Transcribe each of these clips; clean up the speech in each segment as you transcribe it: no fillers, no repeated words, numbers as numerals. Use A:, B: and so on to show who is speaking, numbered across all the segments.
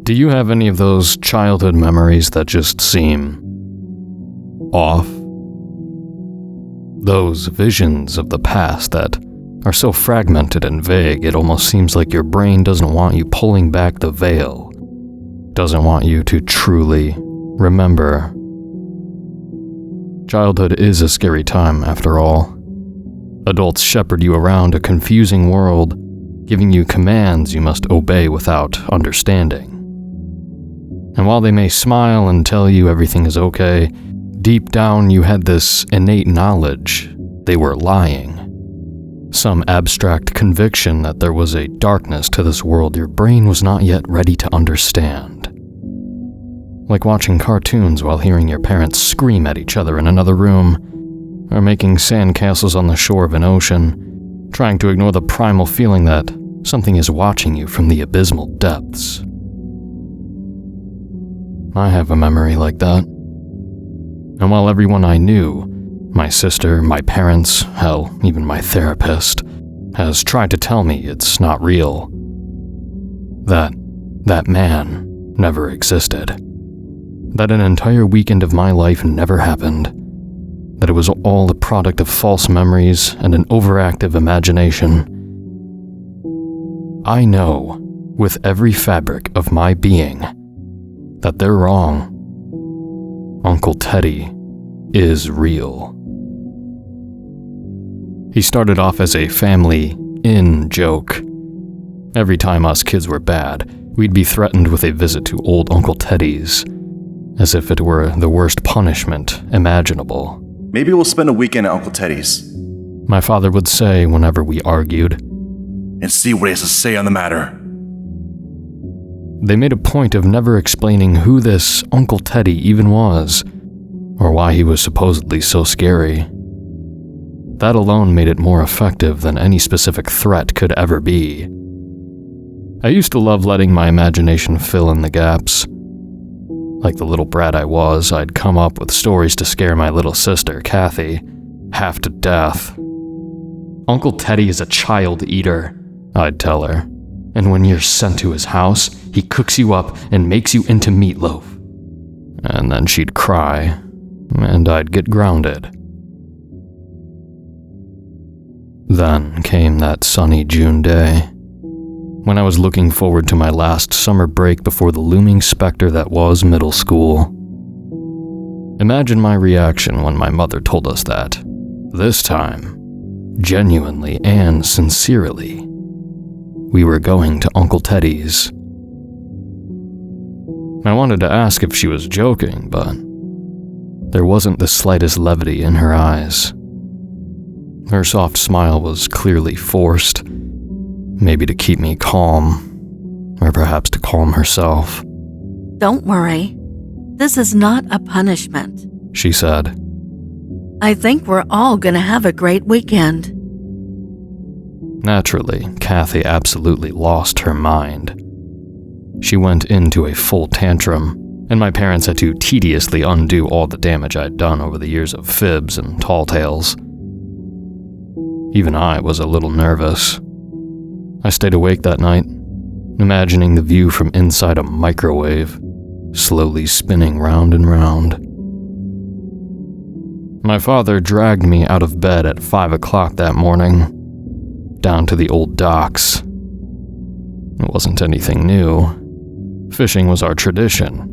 A: Do you have any of those childhood memories that just seem off? Those visions of the past that are so fragmented and vague, it almost seems like your brain doesn't want you pulling back the veil, doesn't want you to truly remember. Childhood is a scary time, after all. Adults shepherd you around a confusing world, giving you commands you must obey without understanding. And while they may smile and tell you everything is okay, deep down you had this innate knowledge they were lying. Some abstract conviction that there was a darkness to this world your brain was not yet ready to understand. Like watching cartoons while hearing your parents scream at each other in another room, or making sandcastles on the shore of an ocean, trying to ignore the primal feeling that something is watching you from the abysmal depths. I have a memory like that. And while everyone I knew, my sister, my parents, hell, even my therapist, has tried to tell me it's not real, that man never existed, that an entire weekend of my life never happened, that it was all a product of false memories and an overactive imagination, I know, with every fabric of my being, that they're wrong. Uncle Teddy is real. He started off as a family in-joke. Every time us kids were bad, we'd be threatened with a visit to old Uncle Teddy's, as if it were the worst punishment imaginable.
B: Maybe we'll spend a weekend at Uncle Teddy's,
A: my father would say whenever we argued,
B: and see what he has to say on the matter.
A: They made a point of never explaining who this Uncle Teddy even was, or why he was supposedly so scary. That alone made it more effective than any specific threat could ever be. I used to love letting my imagination fill in the gaps. Like the little brat I was, I'd come up with stories to scare my little sister, Kathy, half to death. Uncle Teddy is a child eater, I'd tell her. And when you're sent to his house, he cooks you up and makes you into meatloaf. And then she'd cry, and I'd get grounded. Then came that sunny June day, when I was looking forward to my last summer break before the looming specter that was middle school. Imagine my reaction when my mother told us that, this time, genuinely and sincerely, we were going to Uncle Teddy's. I wanted to ask if she was joking, but there wasn't the slightest levity in her eyes. Her soft smile was clearly forced, maybe to keep me calm, or perhaps to calm herself.
C: Don't worry. This is not a punishment,
A: she said.
C: I think we're all gonna have a great weekend.
A: Naturally, Kathy absolutely lost her mind. She went into a full tantrum, and my parents had to tediously undo all the damage I'd done over the years of fibs and tall tales. Even I was a little nervous. I stayed awake that night, imagining the view from inside a microwave, slowly spinning round and round. My father dragged me out of bed at 5 o'clock that morning, down to the old docks. It wasn't anything new. Fishing was our tradition,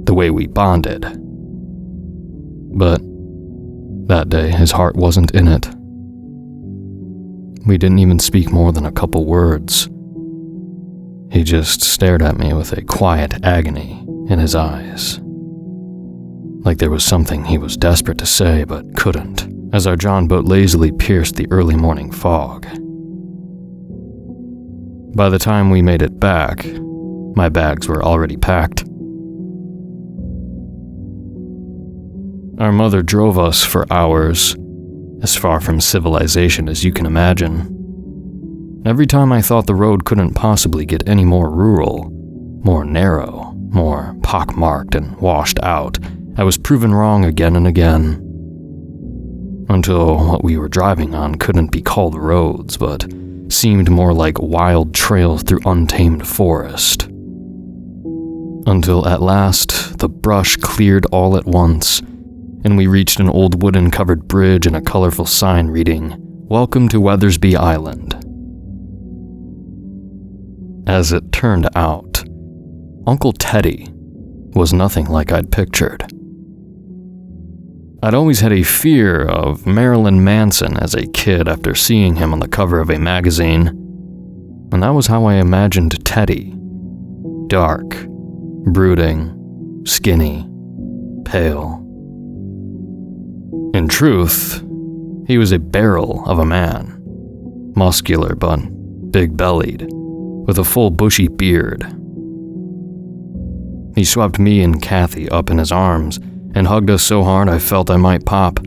A: the way we bonded. But that day, his heart wasn't in it. We didn't even speak more than a couple words. He just stared at me with a quiet agony in his eyes. Like there was something he was desperate to say but couldn't, as our John boat lazily pierced the early morning fog. By the time we made it back, my bags were already packed. Our mother drove us for hours, as far from civilization as you can imagine. Every time I thought the road couldn't possibly get any more rural, more narrow, more pockmarked and washed out, I was proven wrong again and again. Until what we were driving on couldn't be called roads, but seemed more like wild trails through untamed forest. Until at last, the brush cleared all at once, and we reached an old wooden-covered bridge and a colorful sign reading, "Welcome to Weathersby Island." As it turned out, Uncle Teddy was nothing like I'd pictured. I'd always had a fear of Marilyn Manson as a kid after seeing him on the cover of a magazine, and that was how I imagined Teddy. Dark, brooding, skinny, pale. In truth, he was a barrel of a man, muscular but big-bellied, with a full bushy beard. He swept me and Kathy up in his arms and hugged us so hard I felt I might pop.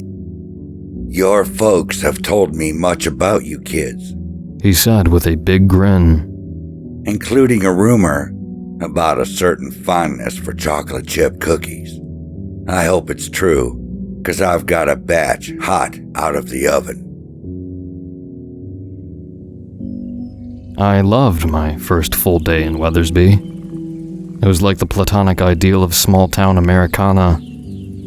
D: "Your folks have told me much about you kids,"
A: he said with a big grin.
D: "including a rumor about a certain fondness for chocolate chip cookies. I hope it's true, 'cause I've got a batch hot out of the oven."
A: I loved my first full day in Weathersby. It was like the platonic ideal of small-town Americana,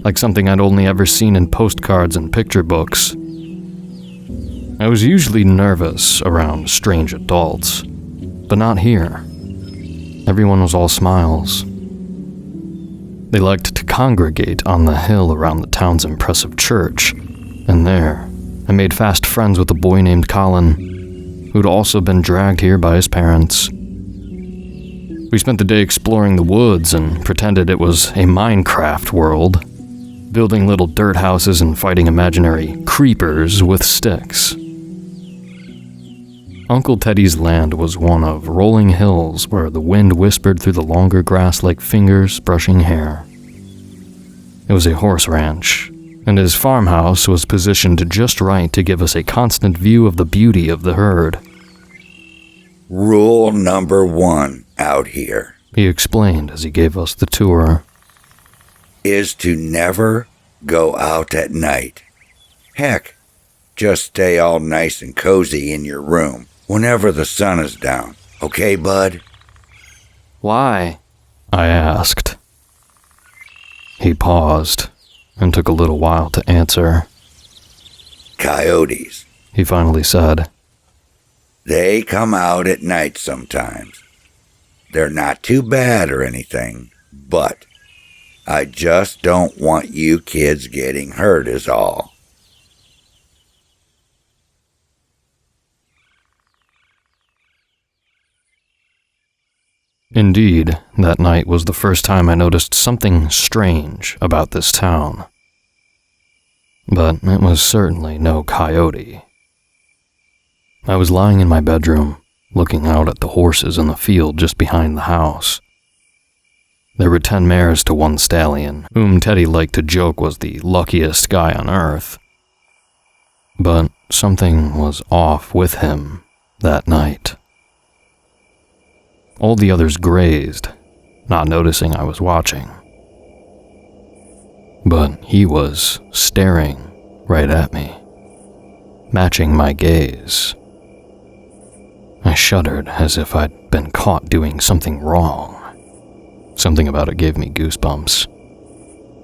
A: like something I'd only ever seen in postcards and picture books. I was usually nervous around strange adults, but not here. Everyone was all smiles. They liked to congregate on the hill around the town's impressive church, and there, I made fast friends with a boy named Colin, who'd also been dragged here by his parents. We spent the day exploring the woods and pretended it was a Minecraft world, building little dirt houses and fighting imaginary creepers with sticks. Uncle Teddy's land was one of rolling hills where the wind whispered through the longer grass like fingers brushing hair. It was a horse ranch, and his farmhouse was positioned just right to give us a constant view of the beauty of the herd.
D: "Rule number 1 out here,"
A: he explained as he gave us the tour,
D: "is to never go out at night. Heck, just stay all nice and cozy in your room whenever the sun is down. Okay, bud?"
A: "Why?" I asked. He paused and took a little while to answer.
D: "Coyotes,"
A: he finally said.
D: "They come out at night sometimes. They're not too bad or anything, but I just don't want you kids getting hurt is all."
A: Indeed, that night was the first time I noticed something strange about this town. But it was certainly no coyote. I was lying in my bedroom, looking out at the horses in the field just behind the house. There were 10 mares to 1 stallion, whom Teddy liked to joke was the luckiest guy on earth. But something was off with him that night. All the others grazed, not noticing I was watching. But he was staring right at me, matching my gaze. I shuddered as if I'd been caught doing something wrong. Something about it gave me goosebumps.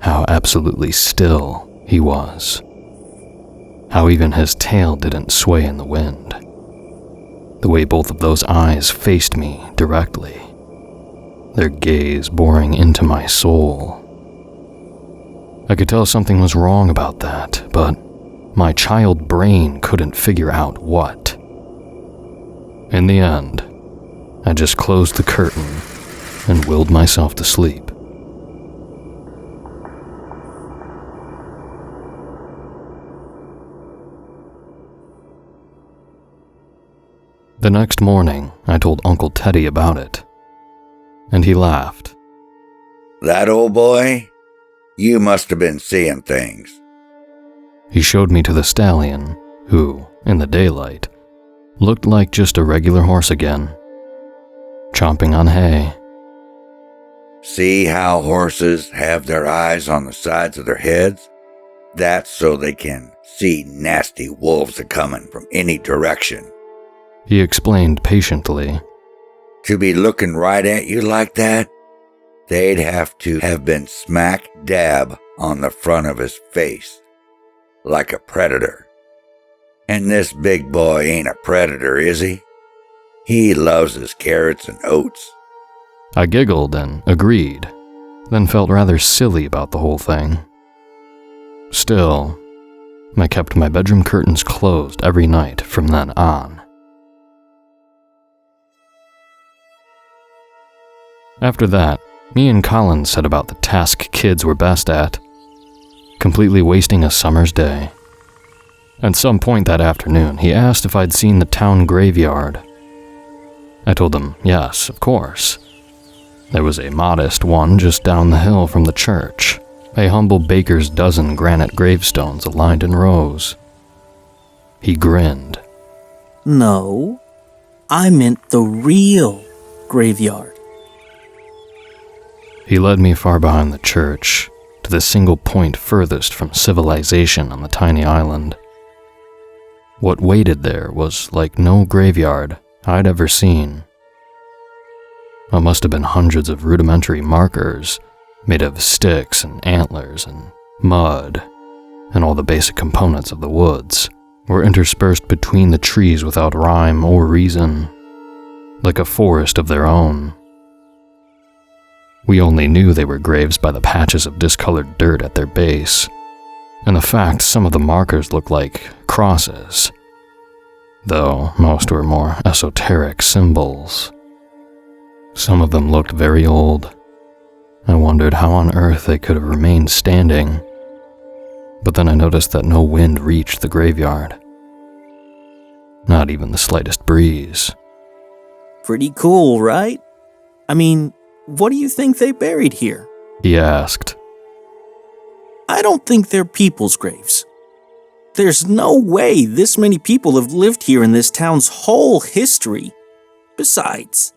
A: How absolutely still he was. How even his tail didn't sway in the wind. The way both of those eyes faced me directly, their gaze boring into my soul. I could tell something was wrong about that, but my child brain couldn't figure out what. In the end, I just closed the curtain and willed myself to sleep. The next morning, I told Uncle Teddy about it, and he laughed.
D: "That old boy? You must have been seeing things."
A: He showed me to the stallion, who, in the daylight, looked like just a regular horse again, chomping on hay.
D: "See how horses have their eyes on the sides of their heads? That's so they can see nasty wolves a-coming from any direction.
A: He explained patiently.
D: To be looking right at you like that, they'd have to have been smack dab on the front of his face, like a predator. And this big boy ain't a predator, is he? He loves his carrots and oats.
A: I giggled and agreed, then felt rather silly about the whole thing. Still, I kept my bedroom curtains closed every night from then on. After that, me and Colin set about the task kids were best at, completely wasting a summer's day. At some point that afternoon, he asked if I'd seen the town graveyard. I told him yes, of course. There was a modest one just down the hill from the church, a humble baker's dozen granite gravestones aligned in rows. He grinned.
E: No, I meant the real graveyard.
A: He led me far behind the church, to the single point furthest from civilization on the tiny island. What waited there was like no graveyard I'd ever seen. It must have been hundreds of rudimentary markers made of sticks and antlers and mud, and all the basic components of the woods were interspersed between the trees without rhyme or reason, like a forest of their own. We only knew they were graves by the patches of discolored dirt at their base, and the fact some of the markers looked like crosses, though most were more esoteric symbols. Some of them looked very old. I wondered how on earth they could have remained standing, but then I noticed that no wind reached the graveyard. Not even the slightest breeze.
E: Pretty cool, right? I mean, what do you think they buried here?
A: He asked.
E: I don't think they're people's graves. There's no way this many people have lived here in this town's whole history. Besides,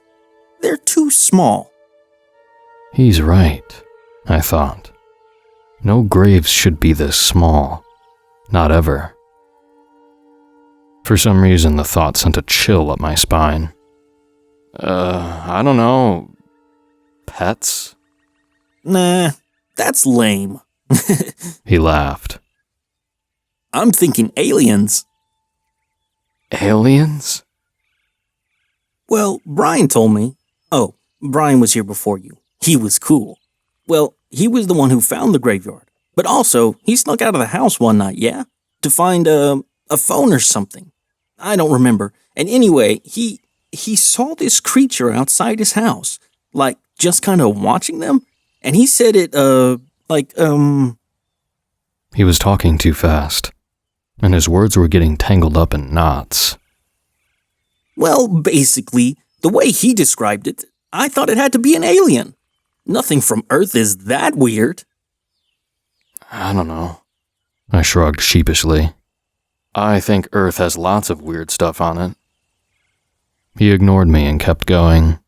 E: they're too small.
A: He's right, I thought. No graves should be this small. Not ever. For some reason, the thought sent a chill up my spine. I don't know. Pets?
E: Nah, that's lame.
A: He laughed.
E: I'm thinking aliens.
A: Aliens?
E: Well, Brian told me. Oh, Brian was here before you. He was cool. Well, he was the one who found the graveyard. But also, he snuck out of the house one night, yeah? To find a phone or something. I don't remember. And anyway, he saw this creature outside his house. Like, just kind of watching them. And he said it,
A: He was talking too fast, and his words were getting tangled up in knots.
E: Well, basically, the way he described it, I thought it had to be an alien. Nothing from Earth is that weird.
A: I don't know. I shrugged sheepishly. I think Earth has lots of weird stuff on it. He ignored me and kept going.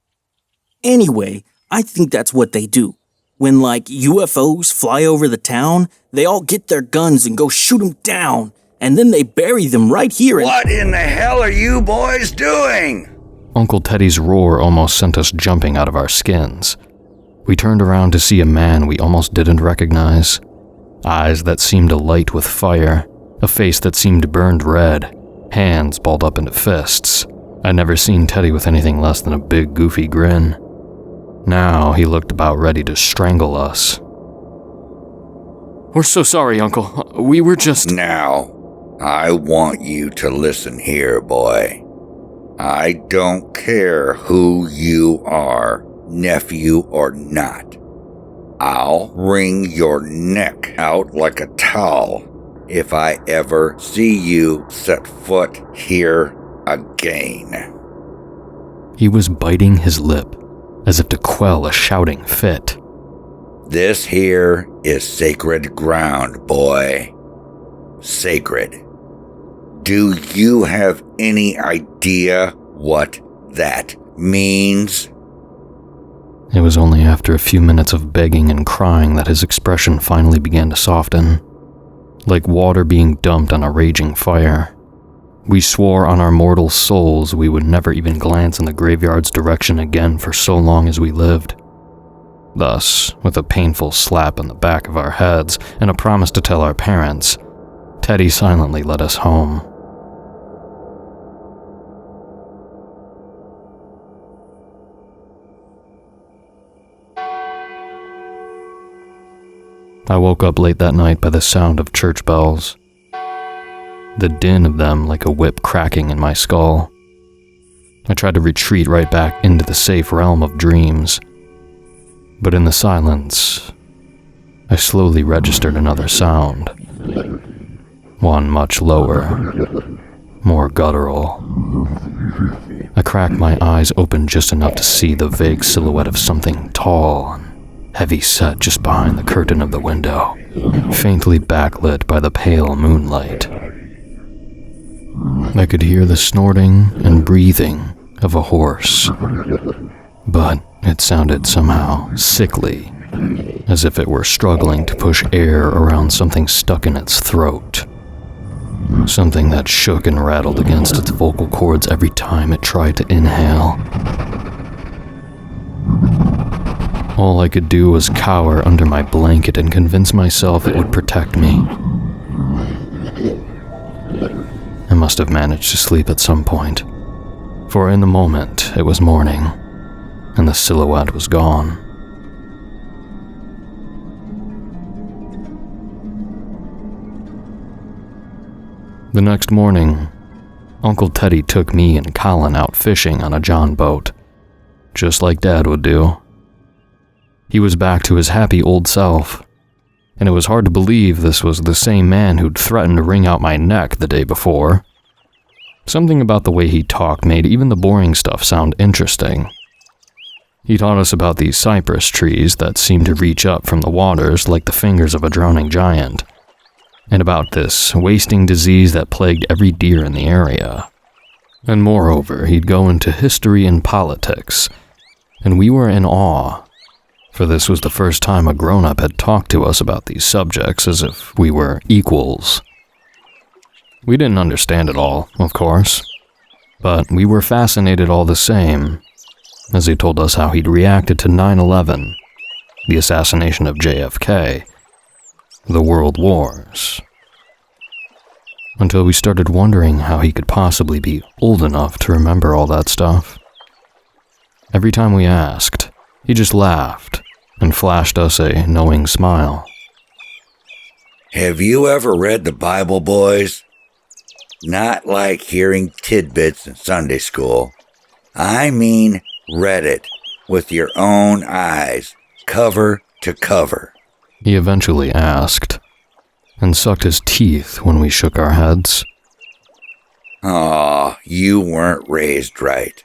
E: Anyway, I think that's what they do. When, like, UFOs fly over the town, they all get their guns and go shoot them down, and then they bury them right here.
D: What in the hell are you boys doing?
A: Uncle Teddy's roar almost sent us jumping out of our skins. We turned around to see a man we almost didn't recognize. Eyes that seemed alight with fire, a face that seemed burned red, hands balled up into fists. I'd never seen Teddy with anything less than a big, goofy grin. Now he looked about ready to strangle us. We're so sorry, Uncle. We were just...
D: Now, I want you to listen here, boy. I don't care who you are, nephew or not. I'll wring your neck out like a towel if I ever see you set foot here again.
A: He was biting his lip, as if to quell a shouting fit.
D: This here is sacred ground, boy. Sacred. Do you have any idea what that means?
A: It was only after a few minutes of begging and crying that his expression finally began to soften, like water being dumped on a raging fire. We swore on our mortal souls we would never even glance in the graveyard's direction again for so long as we lived. Thus, with a painful slap on the back of our heads and a promise to tell our parents, Teddy silently led us home. I woke up late that night by the sound of church bells, the din of them like a whip cracking in my skull. I tried to retreat right back into the safe realm of dreams, but in the silence, I slowly registered another sound. One much lower, more guttural. I cracked my eyes open just enough to see the vague silhouette of something tall and heavy set just behind the curtain of the window, faintly backlit by the pale moonlight. I could hear the snorting and breathing of a horse, but it sounded somehow sickly, as if it were struggling to push air around something stuck in its throat. Something that shook and rattled against its vocal cords every time it tried to inhale. All I could do was cower under my blanket and convince myself it would protect me. I must have managed to sleep at some point, for in the moment it was morning, and the silhouette was gone. The next morning, Uncle Teddy took me and Colin out fishing on a John boat, just like Dad would do. He was back to his happy old self, and it was hard to believe this was the same man who'd threatened to wring out my neck the day before. Something about the way he talked made even the boring stuff sound interesting. He taught us about these cypress trees that seemed to reach up from the waters like the fingers of a drowning giant, and about this wasting disease that plagued every deer in the area. And moreover, he'd go into history and politics, and we were in awe, for this was the first time a grown-up had talked to us about these subjects as if we were equals. We didn't understand it all, of course, but we were fascinated all the same, as he told us how he'd reacted to 9/11, the assassination of JFK, the World Wars, until we started wondering how he could possibly be old enough to remember all that stuff. Every time we asked, he just laughed and flashed us a knowing smile.
D: Have you ever read the Bible, boys? Not like hearing tidbits in Sunday school. I mean read it with your own eyes, cover to cover.
A: He eventually asked, and sucked his teeth when we shook our heads.
D: Aw, you weren't raised right.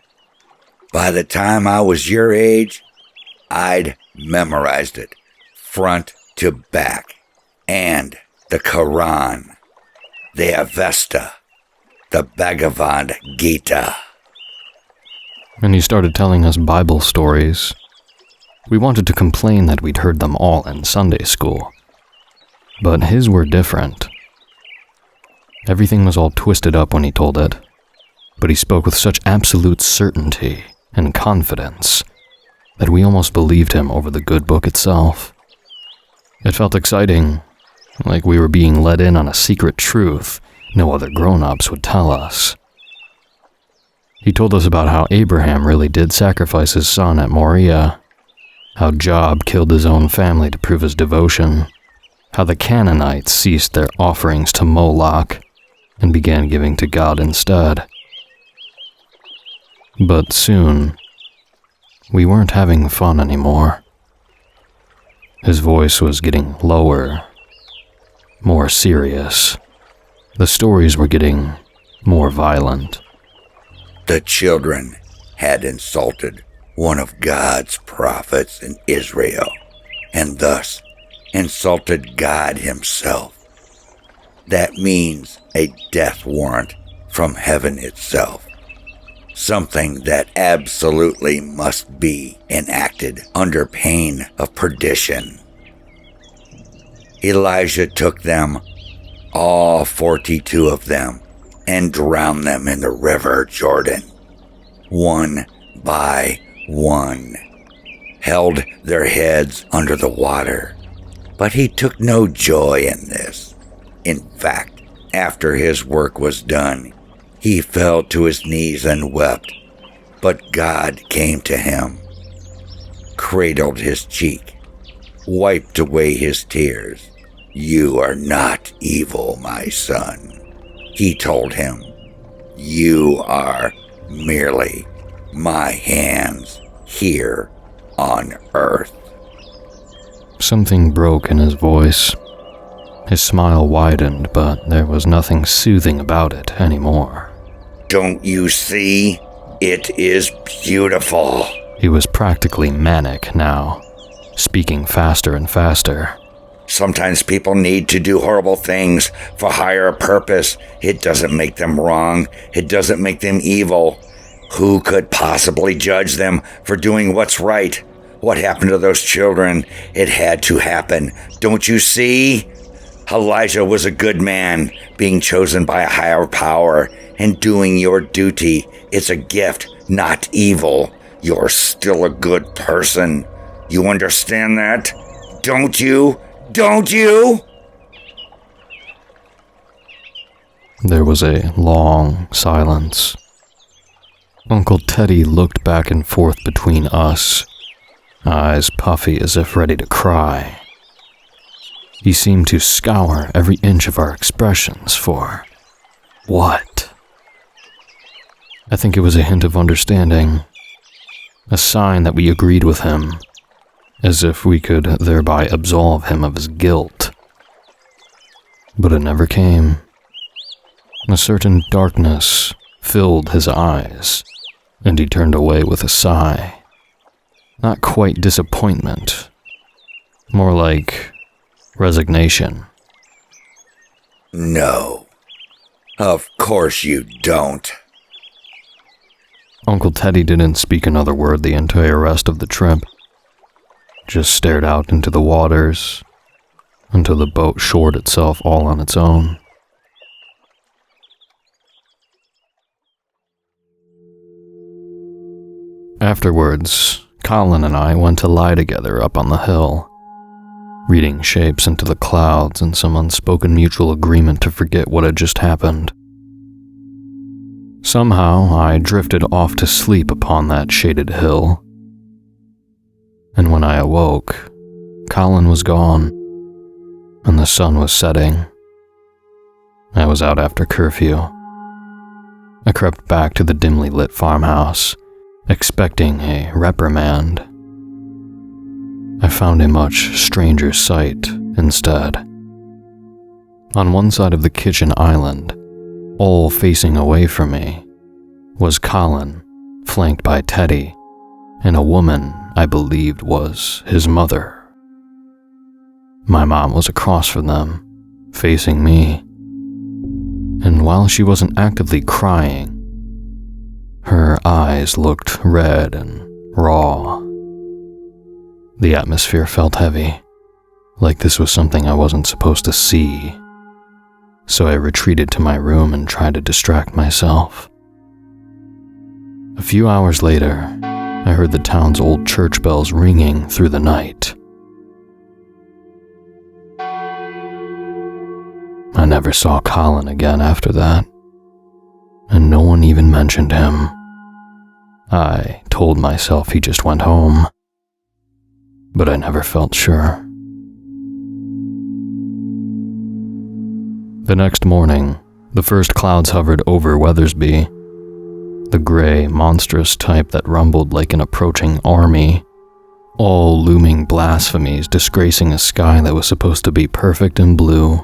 D: By the time I was your age, I'd memorized it, front to back, and the Quran, the Avesta, the Bhagavad Gita.
A: And he started telling us Bible stories. We wanted to complain that we'd heard them all in Sunday school, but his were different. Everything was all twisted up when he told it, but he spoke with such absolute certainty and confidence that we almost believed him over the good book itself. It felt exciting, like we were being let in on a secret truth no other grown-ups would tell us. He told us about how Abraham really did sacrifice his son at Moriah, how Job killed his own family to prove his devotion, how the Canaanites ceased their offerings to Moloch and began giving to God instead. But soon, we weren't having fun anymore. His voice was getting lower, more serious. The stories were getting more violent.
D: The children had insulted one of God's prophets in Israel, and thus insulted God himself. That means a death warrant from heaven itself. Something that absolutely must be enacted under pain of perdition. Elijah took them, all 42 of them, and drowned them in the river Jordan, one by one. held their heads under the water. But he took no joy in this. In fact, after his work was done, he fell to his knees and wept. But God came to him, cradled his cheek, wiped away his tears. "You are not evil, my son," he told him. "You are merely my hands here on earth."
A: Something broke in his voice. His smile widened, but there was nothing soothing about it anymore.
D: "Don't you see? It is beautiful."
A: He was practically manic now, speaking faster and faster.
D: "Sometimes people need to do horrible things for higher purpose. It doesn't make them wrong. It doesn't make them evil. Who could possibly judge them for doing what's right? What happened to those children? It had to happen. Don't you see? Elijah was a good man, being chosen by a higher power and doing your duty. It's a gift, not evil. You're still a good person. You understand that? Don't you? Don't you?"
A: There was a long silence. Uncle Teddy looked back and forth between us, eyes puffy as if ready to cry. He seemed to scour every inch of our expressions for what? I think it was a hint of understanding, a sign that we agreed with him, as if we could thereby absolve him of his guilt. But it never came. A certain darkness filled his eyes, and he turned away with a sigh. Not quite disappointment, more like resignation.
D: "No, of course you don't."
A: Uncle Teddy didn't speak another word the entire rest of the trip, just stared out into the waters until the boat shored itself all on its own. Afterwards, Colin and I went to lie together up on the hill, reading shapes into the clouds in some unspoken mutual agreement to forget what had just happened. Somehow, I drifted off to sleep upon that shaded hill. And when I awoke, Colin was gone, and the sun was setting. I was out after curfew. I crept back to the dimly lit farmhouse, expecting a reprimand. I found a much stranger sight instead. On one side of the kitchen island, all facing away from me, was Colin, flanked by Teddy, and a woman I believed was his mother. My mom was across from them, facing me, and while she wasn't actively crying, her eyes looked red and raw. The atmosphere felt heavy, like this was something I wasn't supposed to see, so I retreated to my room and tried to distract myself. A few hours later, I heard the town's old church bells ringing through the night. I never saw Colin again after that, and no one even mentioned him. I told myself he just went home, but I never felt sure. The next morning, the first clouds hovered over Weathersby, the gray, monstrous type that rumbled like an approaching army, all looming blasphemies disgracing a sky that was supposed to be perfect and blue.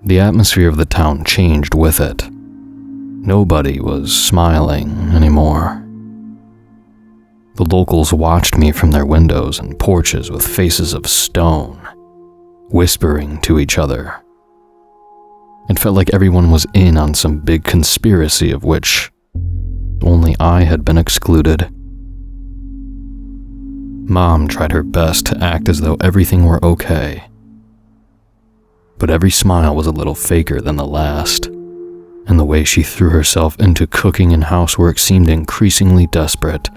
A: The atmosphere of the town changed with it. Nobody was smiling anymore. The locals watched me from their windows and porches with faces of stone, whispering to each other. It felt like everyone was in on some big conspiracy of which only I had been excluded. Mom tried her best to act as though everything were okay, but every smile was a little faker than the last, and the way she threw herself into cooking and housework seemed increasingly desperate,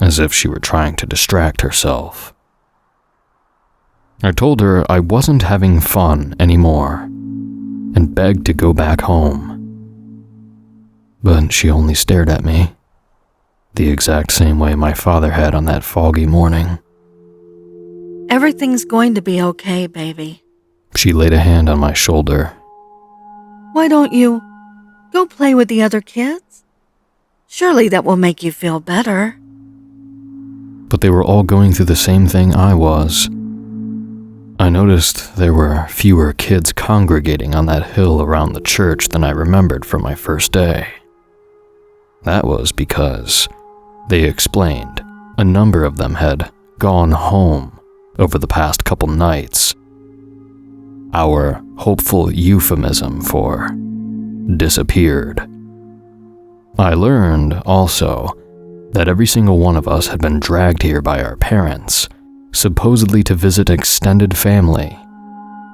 A: as if she were trying to distract herself. I told her I wasn't having fun anymore and begged to go back home. But she only stared at me, the exact same way my father had on that foggy morning.
C: Everything's going to be okay, baby.
A: She laid a hand on my shoulder.
C: Why don't you go play with the other kids? Surely that will make you feel better.
A: But they were all going through the same thing I was. I noticed there were fewer kids congregating on that hill around the church than I remembered from my first day. That was because, they explained, a number of them had gone home over the past couple nights. Our hopeful euphemism for disappeared. I learned, also, that every single one of us had been dragged here by our parents, supposedly to visit extended family.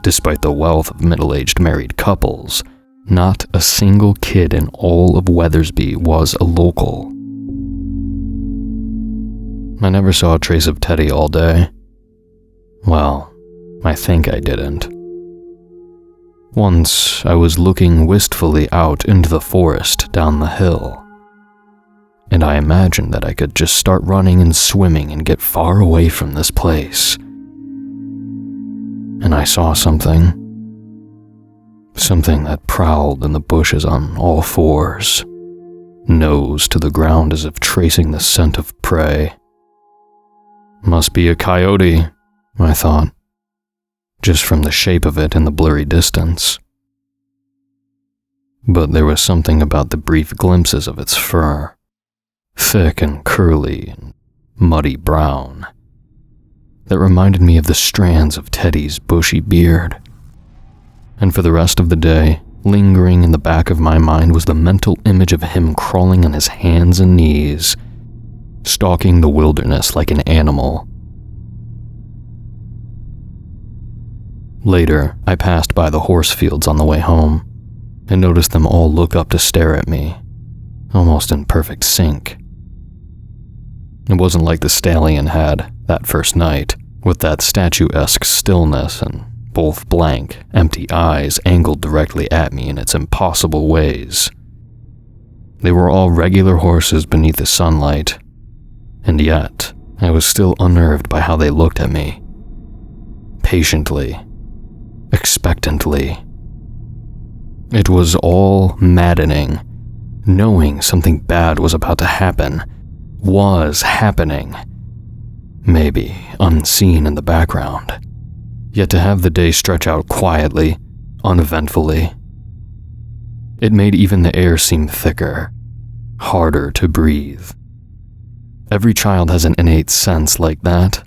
A: Despite the wealth of middle-aged married couples, not a single kid in all of Weathersby was a local. I never saw a trace of Teddy all day. Well, I think I didn't. Once, I was looking wistfully out into the forest down the hill, and I imagined that I could just start running and swimming and get far away from this place. And I saw something that prowled in the bushes on all fours, nose to the ground as if tracing the scent of prey. Must be a coyote, I thought, just from the shape of it in the blurry distance. But there was something about the brief glimpses of its fur, thick and curly and muddy brown, that reminded me of the strands of Teddy's bushy beard. And for the rest of the day, lingering in the back of my mind was the mental image of him crawling on his hands and knees, stalking the wilderness like an animal. Later, I passed by the horse fields on the way home, and noticed them all look up to stare at me, almost in perfect sync. It wasn't like the stallion had that first night, with that statuesque stillness and both blank, empty eyes angled directly at me in its impossible ways. They were all regular horses beneath the sunlight, and yet I was still unnerved by how they looked at me. Patiently, expectantly. It was all maddening, knowing something bad was about to happen, was happening, maybe unseen in the background. Yet to have the day stretch out quietly, uneventfully. It made even the air seem thicker, harder to breathe. Every child has an innate sense like that.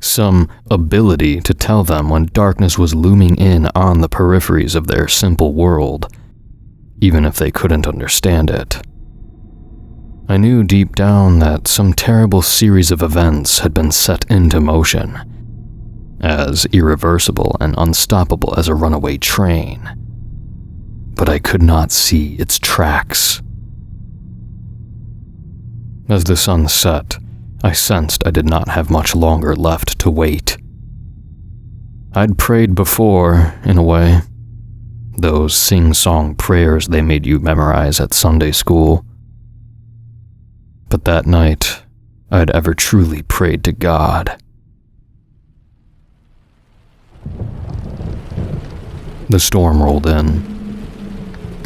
A: Some ability to tell them when darkness was looming in on the peripheries of their simple world, even if they couldn't understand it. I knew deep down that some terrible series of events had been set into motion, as irreversible and unstoppable as a runaway train, but I could not see its tracks. As the sun set, I sensed I did not have much longer left to wait. I'd prayed before, in a way, those sing-song prayers they made you memorize at Sunday school. But that night, I'd ever truly prayed to God. The storm rolled in.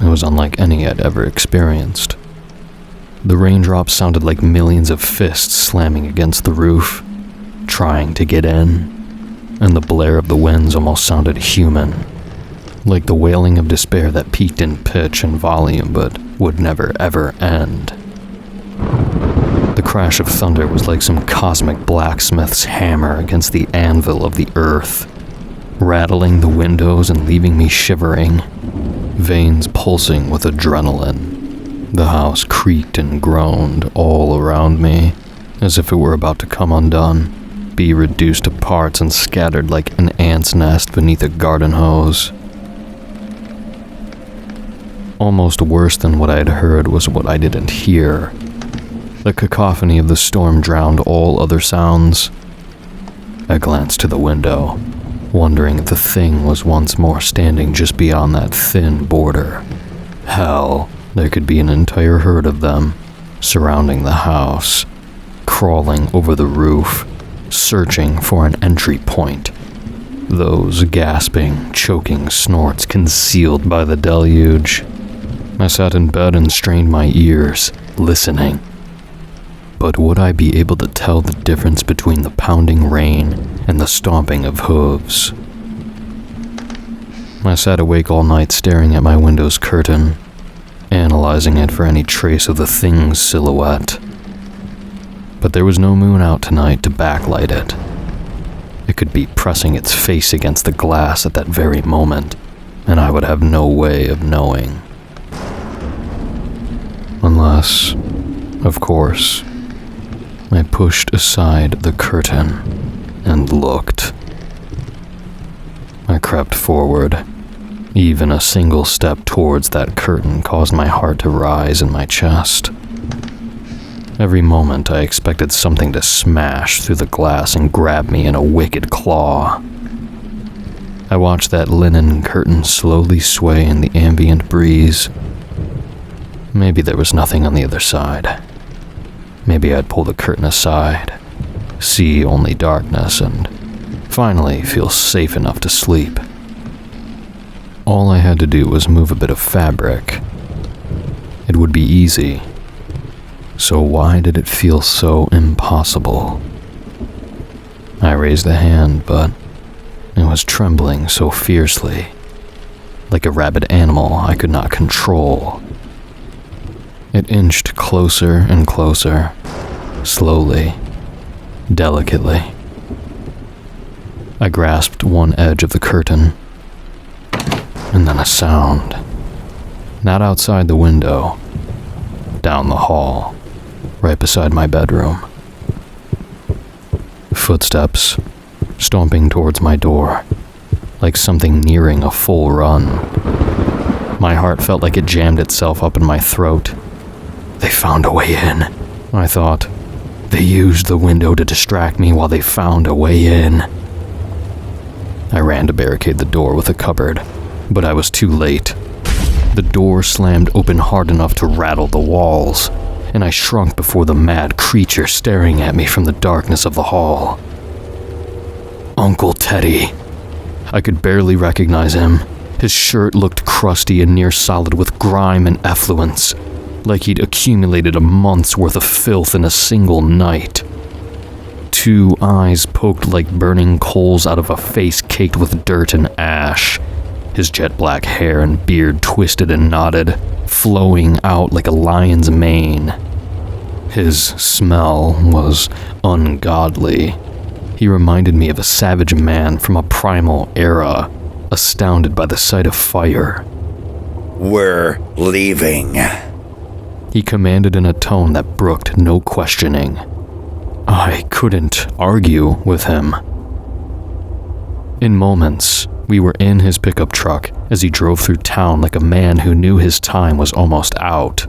A: It was unlike any I'd ever experienced. The raindrops sounded like millions of fists slamming against the roof, trying to get in, and the blare of the winds almost sounded human, like the wailing of despair that peaked in pitch and volume but would never ever end. The crash of thunder was like some cosmic blacksmith's hammer against the anvil of the earth, rattling the windows and leaving me shivering, veins pulsing with adrenaline. The house creaked and groaned all around me, as if it were about to come undone, be reduced to parts and scattered like an ant's nest beneath a garden hose. Almost worse than what I had heard was what I didn't hear. The cacophony of the storm drowned all other sounds. I glanced to the window, wondering if the thing was once more standing just beyond that thin border. Hell, there could be an entire herd of them surrounding the house, crawling over the roof, searching for an entry point. Those gasping, choking snorts concealed by the deluge. I sat in bed and strained my ears, listening. But would I be able to tell the difference between the pounding rain and the stomping of hooves? I sat awake all night staring at my window's curtain, analyzing it for any trace of the thing's silhouette. But there was no moon out tonight to backlight it. It could be pressing its face against the glass at that very moment, and I would have no way of knowing. Unless, of course, I pushed aside the curtain and looked. I crept forward. Even a single step towards that curtain caused my heart to rise in my chest. Every moment I expected something to smash through the glass and grab me in a wicked claw. I watched that linen curtain slowly sway in the ambient breeze. Maybe there was nothing on the other side. Maybe I'd pull the curtain aside, see only darkness, and finally feel safe enough to sleep. All I had to do was move a bit of fabric. It would be easy. So why did it feel so impossible? I raised a hand, but it was trembling so fiercely, like a rabid animal I could not control. It inched closer and closer, slowly, delicately. I grasped one edge of the curtain, and then a sound. Not outside the window, down the hall, right beside my bedroom. Footsteps, stomping towards my door, like something nearing a full run. My heart felt like it jammed itself up in my throat. They found a way in, I thought. They used the window to distract me while they found a way in. I ran to barricade the door with a cupboard, but I was too late. The door slammed open hard enough to rattle the walls, and I shrunk before the mad creature staring at me from the darkness of the hall. Uncle Teddy. I could barely recognize him. His shirt looked crusty and near solid with grime and effluence, like he'd accumulated a month's worth of filth in a single night. 2 eyes poked like burning coals out of a face caked with dirt and ash. His jet black hair and beard twisted and knotted, flowing out like a lion's mane. His smell was ungodly. He reminded me of a savage man from a primal era, astounded by the sight of fire.
D: We're leaving,
A: he commanded in a tone that brooked no questioning. I couldn't argue with him. In moments, we were in his pickup truck as he drove through town like a man who knew his time was almost out.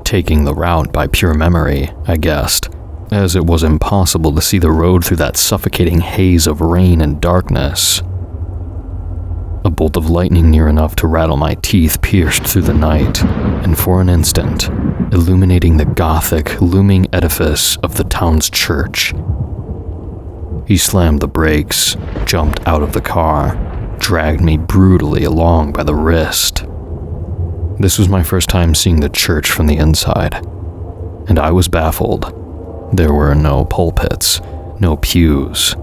A: Taking the route by pure memory, I guessed, as it was impossible to see the road through that suffocating haze of rain and darkness. A bolt of lightning near enough to rattle my teeth pierced through the night, and for an instant, illuminating the Gothic, looming edifice of the town's church. He slammed the brakes, jumped out of the car, dragged me brutally along by the wrist. This was my first time seeing the church from the inside, and I was baffled. There were no pulpits, no pews,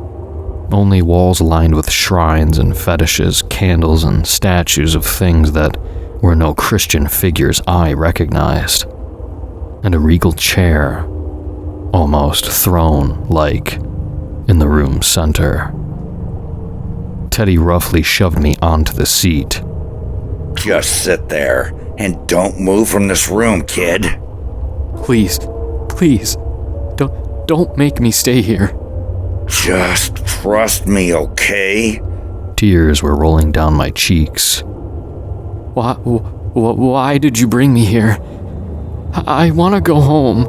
A: only walls lined with shrines and fetishes, candles and statues of things that were no Christian figures I recognized, and a regal chair, almost throne-like, in the room's center. Teddy roughly shoved me onto the seat.
D: Just sit there and don't move from this room, kid.
A: Please, don't make me stay here.
D: Just trust me, okay?
A: Tears were rolling down my cheeks. Why did you bring me here? I want to go home.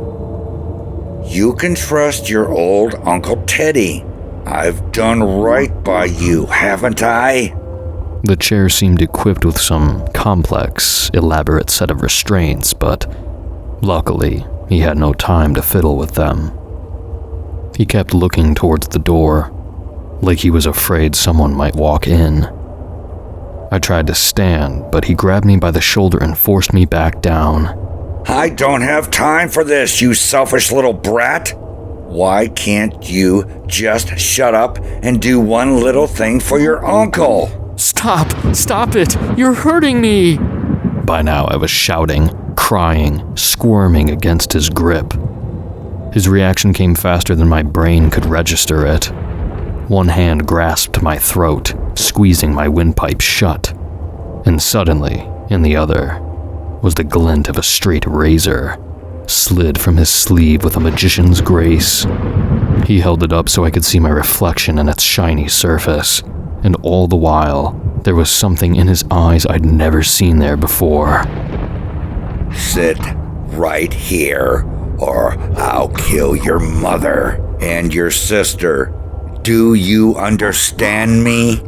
D: You can trust your old Uncle Teddy. I've done right by you, haven't I?
A: The chair seemed equipped with some complex, elaborate set of restraints, but luckily, he had no time to fiddle with them. He kept looking towards the door, like he was afraid someone might walk in. I tried to stand, but he grabbed me by the shoulder and forced me back down.
D: I don't have time for this, you selfish little brat. Why can't you just shut up and do one little thing for your uncle?
A: Stop it, you're hurting me! By now I was shouting, crying, squirming against his grip. His reaction came faster than my brain could register it. One hand grasped my throat, squeezing my windpipe shut, and suddenly, in the other, was the glint of a straight razor, slid from his sleeve with a magician's grace. He held it up so I could see my reflection in its shiny surface, and all the while, there was something in his eyes I'd never seen there before.
D: Sit right here, or I'll kill your mother and your sister. Do you understand me?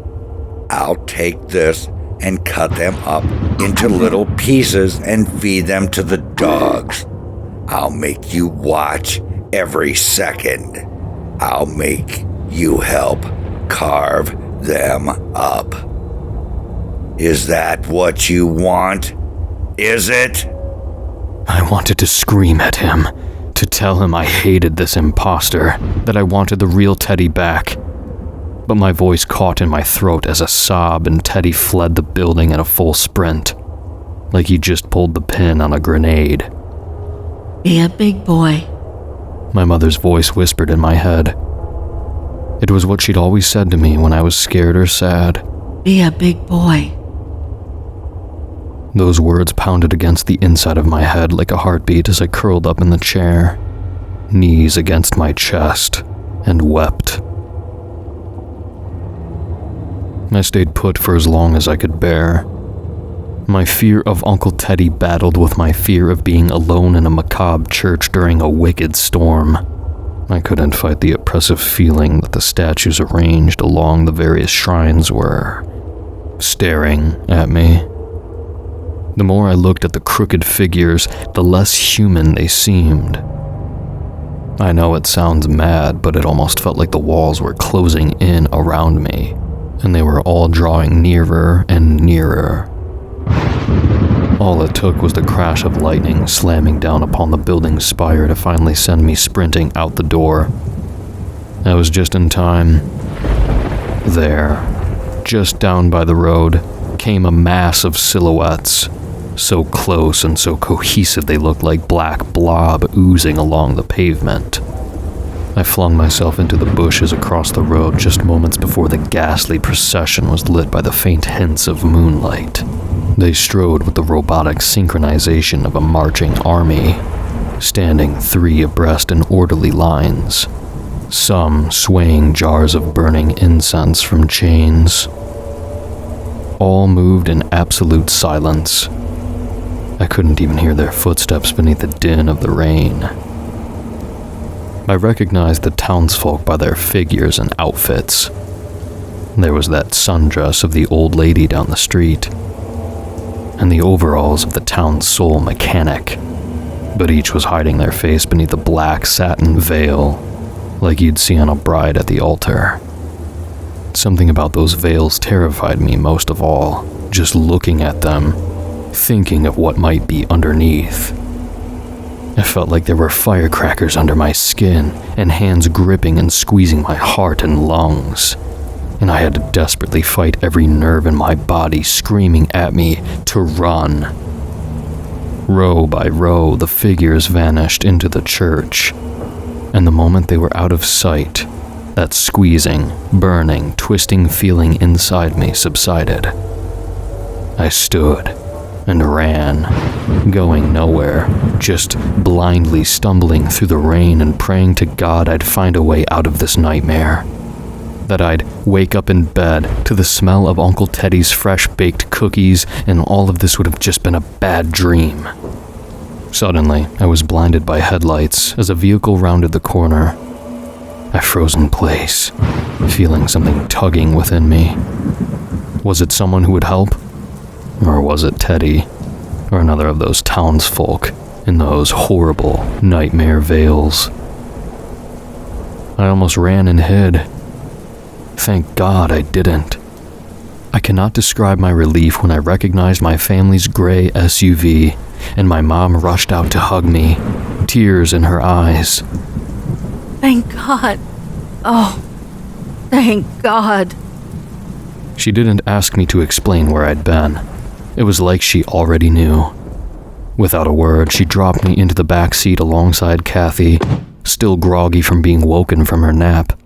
D: I'll take this and cut them up into little pieces and feed them to the dogs. I'll make you watch every second. I'll make you help carve them up. Is that what you want? Is it?
A: I wanted to scream at him, to tell him I hated this imposter, that I wanted the real Teddy back. But my voice caught in my throat as a sob, and Teddy fled the building in a full sprint, like he just pulled the pin on a grenade.
C: Be a big boy.
A: My mother's voice whispered in my head. It was what she'd always said to me when I was scared or sad.
C: Be a big boy.
A: Those words pounded against the inside of my head like a heartbeat as I curled up in the chair, knees against my chest, and wept. I stayed put for as long as I could bear. My fear of Uncle Teddy battled with my fear of being alone in a macabre church during a wicked storm. I couldn't fight the oppressive feeling that the statues arranged along the various shrines were staring at me. The more I looked at the crooked figures, the less human they seemed. I know it sounds mad, but it almost felt like the walls were closing in around me, and they were all drawing nearer and nearer. All it took was the crash of lightning slamming down upon the building's spire to finally send me sprinting out the door. I was just in time. There, just down by the road, came a mass of silhouettes, so close and so cohesive they looked like black blob oozing along the pavement. I flung myself into the bushes across the road just moments before the ghastly procession was lit by the faint hints of moonlight. They strode with the robotic synchronization of a marching army, standing 3 abreast in orderly lines, some swaying jars of burning incense from chains. All moved in absolute silence. I couldn't even hear their footsteps beneath the din of the rain. I recognized the townsfolk by their figures and outfits. There was that sundress of the old lady down the street, and the overalls of the town's sole mechanic, but each was hiding their face beneath a black satin veil, like you'd see on a bride at the altar. Something about those veils terrified me most of all, just looking at them, thinking of what might be underneath. I felt like there were firecrackers under my skin, and hands gripping and squeezing my heart and lungs. And I had to desperately fight every nerve in my body screaming at me to run. Row by row, the figures vanished into the church, and the moment they were out of sight, that squeezing, burning, twisting feeling inside me subsided. I stood and ran, going nowhere, just blindly stumbling through the rain and praying to God I'd find a way out of this nightmare. That I'd wake up in bed to the smell of Uncle Teddy's fresh-baked cookies, and all of this would have just been a bad dream. Suddenly, I was blinded by headlights as a vehicle rounded the corner. I froze in place, feeling something tugging within me. Was it someone who would help? Or was it Teddy? Or another of those townsfolk in those horrible nightmare veils? I almost ran and hid. Thank God I didn't. I cannot describe my relief when I recognized my family's gray SUV and my mom rushed out to hug me, tears in her eyes.
C: Thank God. Oh, thank God.
A: She didn't ask me to explain where I'd been. It was like she already knew. Without a word, she dropped me into the back seat alongside Kathy, still groggy from being woken from her nap.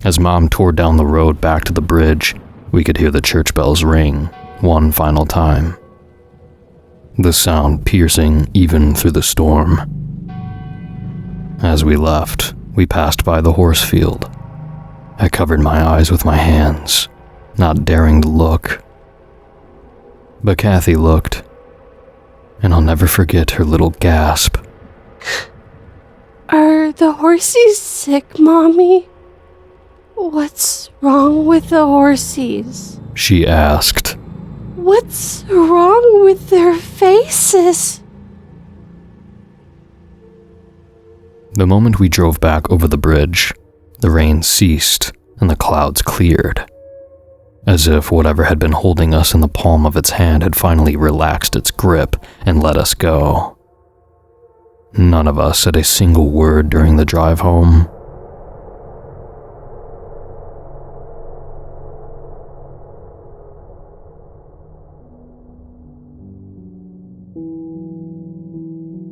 A: As Mom tore down the road back to the bridge, we could hear the church bells ring one final time. The sound piercing even through the storm. As we left, we passed by the horse field. I covered my eyes with my hands, not daring to look. But Kathy looked, and I'll never forget her little gasp.
F: Are the horsies sick, Mommy? What's wrong with the horsies?
A: She asked.
F: What's wrong with their faces?
A: The moment we drove back over the bridge, the rain ceased and the clouds cleared, as if whatever had been holding us in the palm of its hand had finally relaxed its grip and let us go. None of us said a single word during the drive home.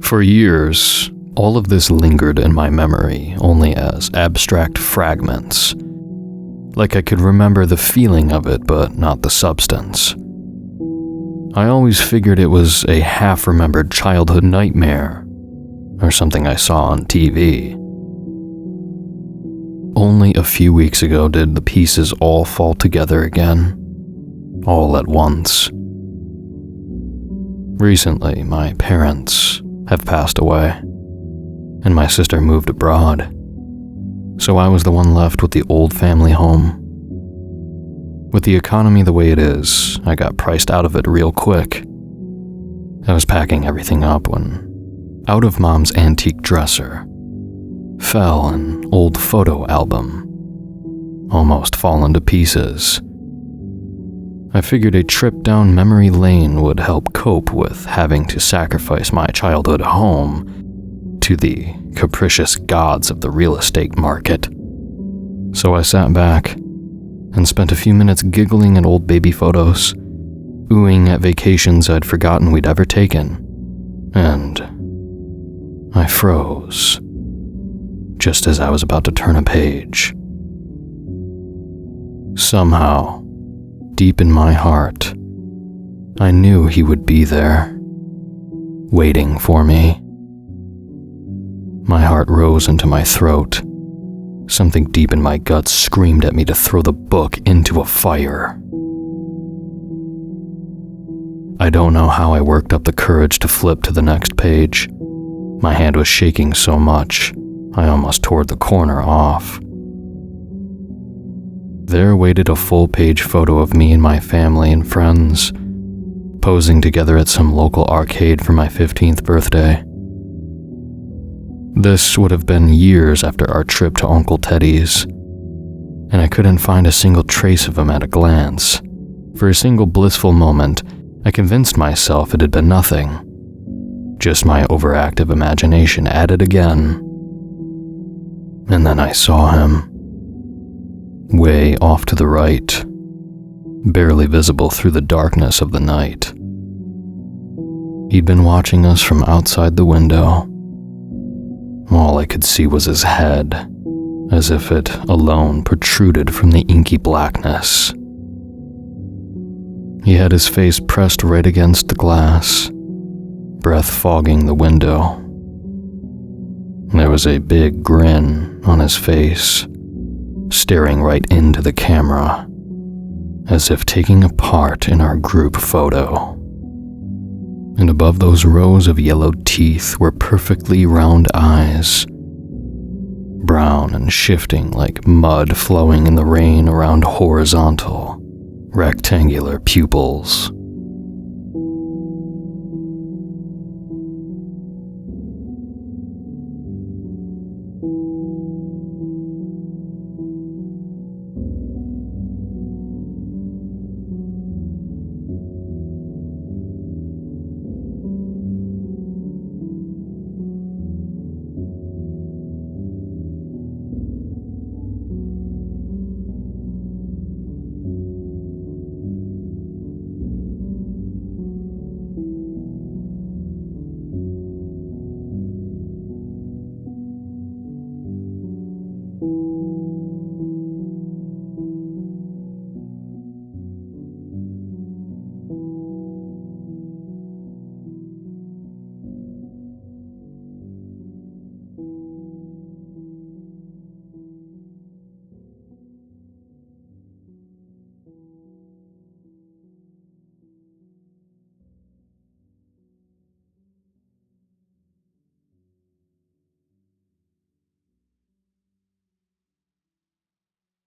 A: For years, all of this lingered in my memory only as abstract fragments. Like I could remember the feeling of it, but not the substance. I always figured it was a half-remembered childhood nightmare, or something I saw on TV. Only a few weeks ago did the pieces all fall together again, all at once. Recently, my parents have passed away, and my sister moved abroad, so I was the one left with the old family home. With the economy the way it is, I got priced out of it real quick. I was packing everything up when, out of Mom's antique dresser, fell an old photo album, almost fallen to pieces. I figured a trip down memory lane would help cope with having to sacrifice my childhood home to the capricious gods of the real estate market. So I sat back and spent a few minutes giggling at old baby photos, oohing at vacations I'd forgotten we'd ever taken, and I froze just as I was about to turn a page. Somehow, deep in my heart, I knew he would be there, waiting for me. My heart rose into my throat. Something deep in my guts screamed at me to throw the book into a fire. I don't know how I worked up the courage to flip to the next page. My hand was shaking so much, I almost tore the corner off. There waited a full-page photo of me and my family and friends, posing together at some local arcade for my 15th birthday. This would have been years after our trip to Uncle Teddy's, and I couldn't find a single trace of him at a glance. For a single blissful moment, I convinced myself it had been nothing, just my overactive imagination at it again. And then I saw him. Way off to the right, barely visible through the darkness of the night. He'd been watching us from outside the window. All I could see was his head, as if it alone protruded from the inky blackness. He had his face pressed right against the glass, breath fogging the window. There was a big grin on his face, staring right into the camera, as if taking a part in our group photo. and above those rows of yellowed teeth were perfectly round eyes, brown and shifting like mud flowing in the rain around horizontal, rectangular pupils.